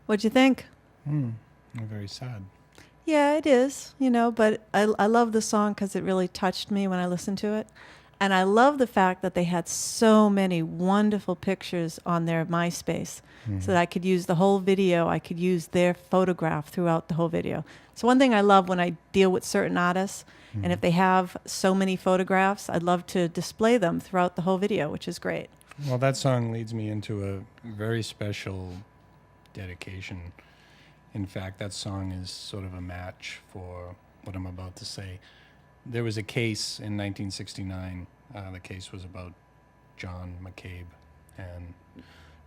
What'd you think? Very sad. Yeah, it is, but I love the song because it really touched me when I listened to it. And I love the fact that they had so many wonderful pictures on their MySpace so that I could use the whole video. I could use their photograph throughout the whole video. So one thing I love when I deal with certain artists, and if they have so many photographs, I'd love to display them throughout the whole video, which is great. Well, that song leads me into a very special dedication. In fact, that song is sort of a match for what I'm about to say. There was a case in 1969. The case was about John McCabe. And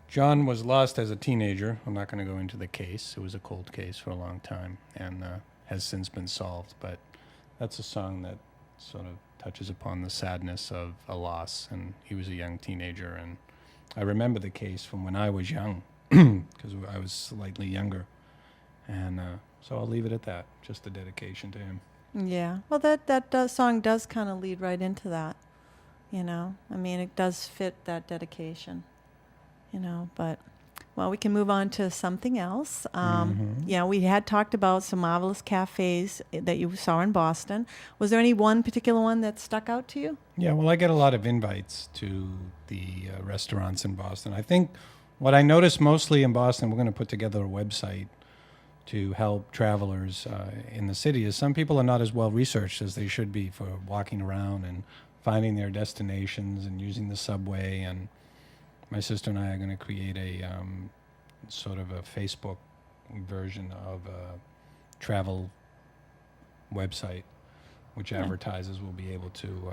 John was lost as a teenager. I'm not going to go into the case. It was a cold case for a long time and has since been solved. But that's a song that sort of touches upon the sadness of a loss. And he was a young teenager. And I remember the case from when I was young because I was slightly younger. And so I'll leave it at that, just a dedication to him. Yeah. Well, that song does kind of lead right into that, I mean, it does fit that dedication, but, well, we can move on to something else. Yeah, we had talked about some marvelous cafes that you saw in Boston. Was there any one particular one that stuck out to you? Yeah, well, I get a lot of invites to the restaurants in Boston. I think what I noticed mostly in Boston, we're going to put together a website to help travelers in the city, is some people are not as well researched as they should be for walking around and finding their destinations and using the subway. And my sister and I are going to create a sort of a Facebook version of a travel website, which advertisers will be able to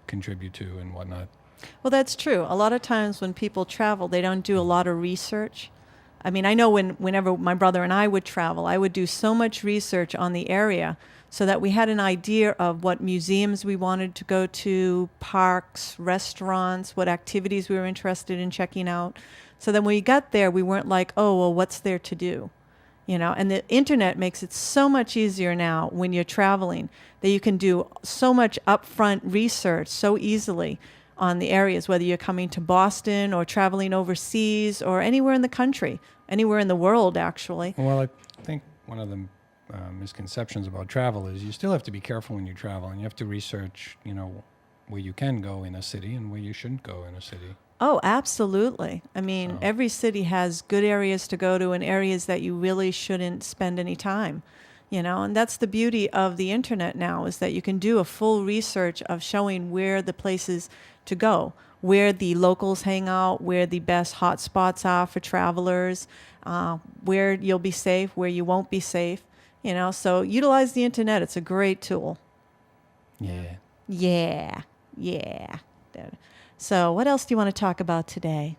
contribute to and whatnot. Well, that's true. A lot of times when people travel, they don't do a lot of research. I mean, I know whenever my brother and I would travel, I would do so much research on the area so that we had an idea of what museums we wanted to go to, parks, restaurants, what activities we were interested in checking out. So then when we got there, we weren't like, oh, well, what's there to do? And the internet makes it so much easier now when you're traveling that you can do so much upfront research so easily on the areas, whether you're coming to Boston or traveling overseas or anywhere in the country, anywhere in the world, actually. Well, I think one of the misconceptions about travel is you still have to be careful when you travel, and you have to research, where you can go in a city and where you shouldn't go in a city. Oh, absolutely. I mean, every city has good areas to go to and areas that you really shouldn't spend any time. And that's the beauty of the internet now, is that you can do a full research of showing where the places to go, where the locals hang out, where the best hot spots are for travelers, where you'll be safe, where you won't be safe. So utilize the internet. It's a great tool. Yeah. Yeah. So what else do you want to talk about today?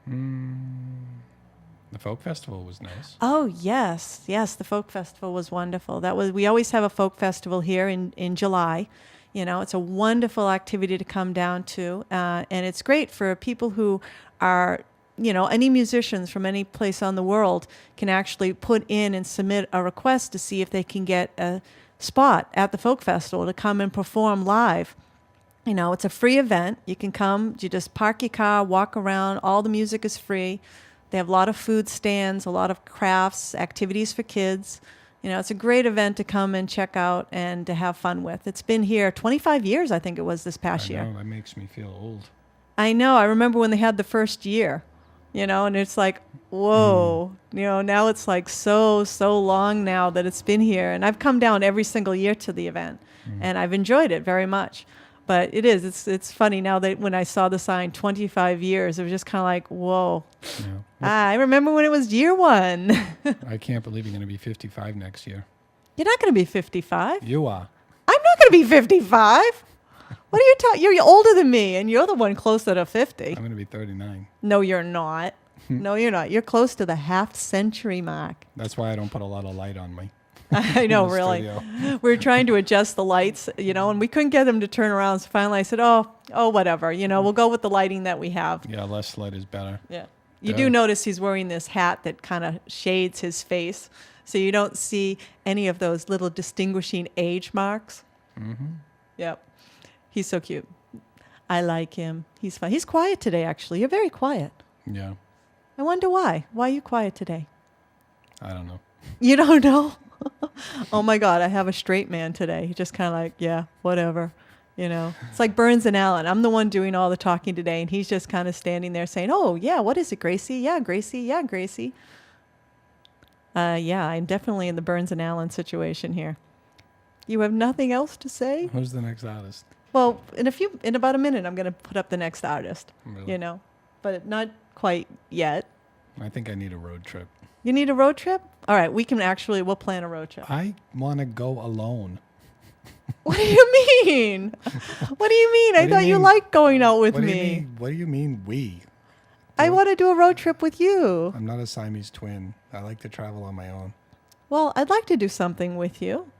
The folk festival was nice. Oh, yes. The folk festival was wonderful. We always have a folk festival here in July. It's a wonderful activity to come down to. And it's great for people who are, any musicians from any place on the world can actually put in and submit a request to see if they can get a spot at the folk festival to come and perform live. It's a free event. You can come, you just park your car, walk around. All the music is free. They have a lot of food stands, a lot of crafts, activities for kids. It's a great event to come and check out and to have fun with. It's been here 25 years, I think it was this past year. I know, that makes me feel old. I know. I remember when they had the first year, and it's like, whoa, now it's like so long now that it's been here. And I've come down every single year to the event, and I've enjoyed it very much. But it's funny now that when I saw the sign 25 years, it was just kind of like, whoa. Yeah. I remember when it was year one. I can't believe you're going to be 55 next year. You're not going to be 55. You are. I'm not going to be 55. What are you talking? You're older than me, and you're the one closer to 50. I'm going to be 39. No, you're not. No, you're not. You're close to the half-century mark. That's why I don't put a lot of light on me. I know, really. We were trying to adjust the lights, and we couldn't get them to turn around. So finally I said, oh, whatever. We'll go with the lighting that we have. Yeah, less light is better. Yeah. You do notice he's wearing this hat that kind of shades his face, so you don't see any of those little distinguishing age marks. Mm-hmm. Yep. He's so cute. I like him. He's fun. He's quiet today, actually. You're very quiet. Yeah. I wonder why. Why are you quiet today? I don't know. You don't know? Oh my God, I have a straight man today. He just kind of like, yeah, whatever. You know, it's like Burns and Allen. I'm the one doing all the talking today, and he's just kind of standing there saying, "Oh yeah, what is it, Gracie? Yeah, Gracie. Yeah, Gracie." Yeah, I'm definitely in the Burns and Allen situation here. You have nothing else to say? Who's the next artist? Well, in about a minute, I'm going to put up the next artist. Really? You know, but not quite yet. I think I need a road trip. You need a road trip? All right, we'll plan a road trip. I want to go alone. What do you mean? What do you mean? I thought you liked going out with me. What do you mean we? I want to do a road trip with you. I'm not a Siamese twin. I like to travel on my own. Well, I'd like to do something with you.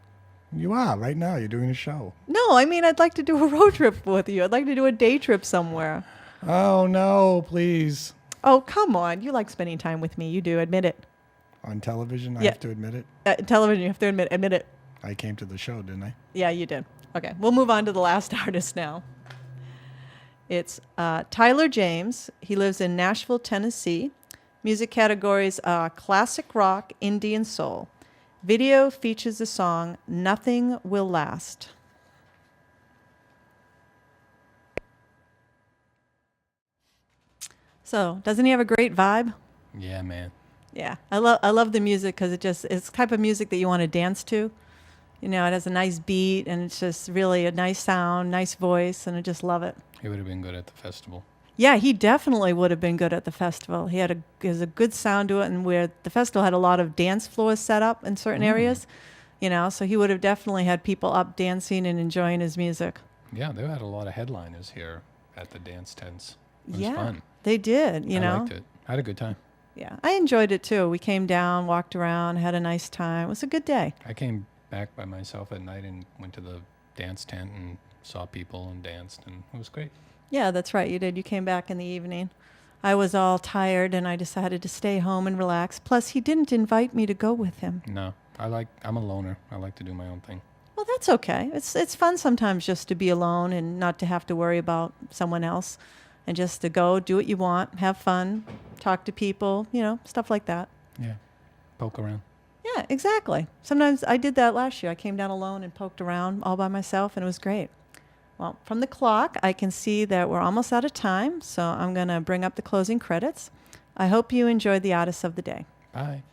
You are right now. You're doing a show. No, I mean I'd like to do a road trip with you. I'd like to do a day trip somewhere. Oh no, please. Oh, come on. You like spending time with me. You do. Admit it. On television, I Yeah. have to admit it. Television, you have to admit it. I came to the show, didn't I? Yeah, you did. Okay, we'll move on to the last artist now. It's Tyler James. He lives in Nashville, Tennessee. Music categories are classic rock, indie, and soul. Video features the song Nothing Will Last. So, doesn't he have a great vibe? Yeah, man. Yeah, I love the music because it's the type of music that you want to dance to. You know, it has a nice beat and it's just really a nice sound, nice voice, and I just love it. He would have been good at the festival. Yeah, he definitely would have been good at the festival. He has a good sound to it, and where the festival had a lot of dance floors set up in certain areas, you know, so he would have definitely had people up dancing and enjoying his music. Yeah, they had a lot of headliners here at the dance tents. It was Yeah, fun. they did, you know. I liked it. I had a good time. Yeah, I enjoyed it too. We came down, walked around, had a nice time. It was a good day. I came back by myself at night and went to the dance tent and saw people and danced, and it was great. Yeah, that's right. You did. You came back in the evening. I was all tired and I decided to stay home and relax. Plus, he didn't invite me to go with him. No, I'm a loner. I like to do my own thing. Well, that's okay. It's fun sometimes just to be alone and not to have to worry about someone else, and just to go do what you want, have fun, talk to people, you know, stuff like that. Yeah, poke around. Yeah, exactly. Sometimes I did that last year. I came down alone and poked around all by myself, and it was great. Well, from the clock, I can see that we're almost out of time, so I'm going to bring up the closing credits. I hope you enjoyed the artists of the day. Bye.